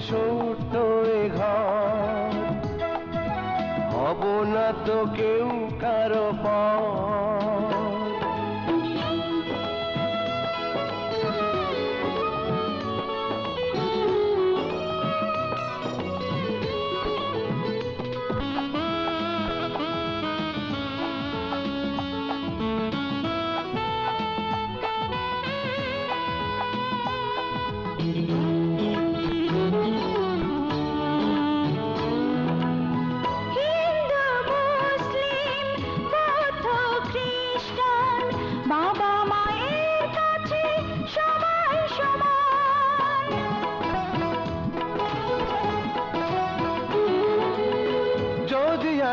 ছোট্ট এ ঘর, হব না তো কেউ কারো পর।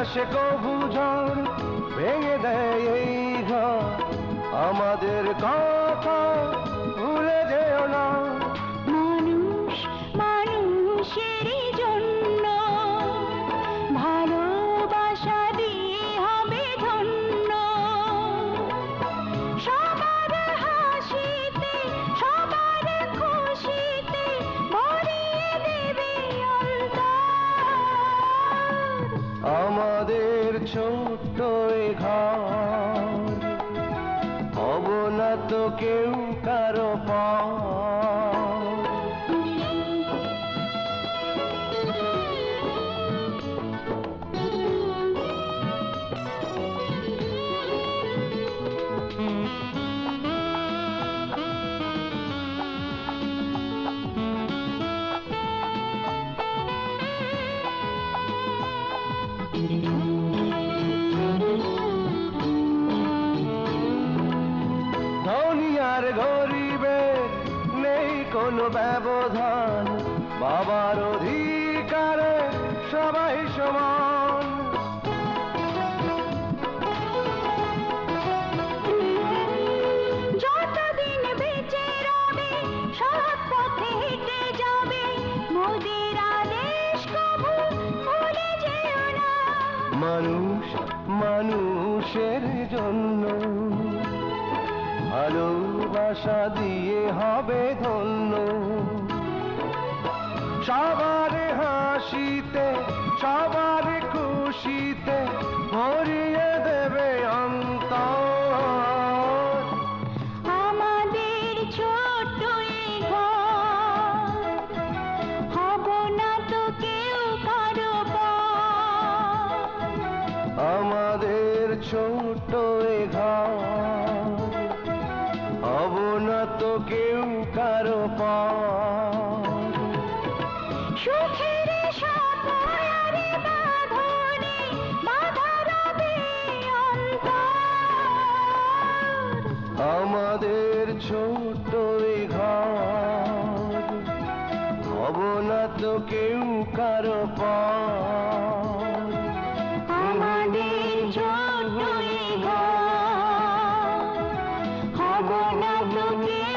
আসে কবু ঝড় ভেঙে দেয় এই ঘর, আমাদের কথা ভুলে যেও না। মানুষ মানুষের জন্য ভালোবাসা দিয়ে হবে ধন্য, সবার হাসিতে সবার খুশিতে ভরিয়ে দেবে অন্তর। আমাদের ছোট্ট এ ঘর, হব না তো কেউ কারো পর। ধনী আর গরিবের নেই কোনো ব্যবধান, বাবার অধিকারে সবাই সমান। যতদিন বেঁচে রবে সৎ পথে হেঁটে যাবে, মোদের আদেশ কবু ভুলে যেও না। মানুষ মানুষের জন্য ভালোবাসা দিয়ে হবে ধন্য, সবার হাসিতে সবার খুশিতে ভরিয়ে দেবে অন্তর। আমাদের ছোট্ট এ ঘর, হব না তো কেউ কারো পর। আমাদের ছোট্ট এ ঘর, হব না তো কেউ কারো পর। সুখের সাথে বাঁধনে বাঁধা রবে অন্তর। আমাদের ছোট্ট এ ঘর, হব না তো কেউ কারো পর। আমাদের ছোট্ট এ ঘর, হব না তো কেউ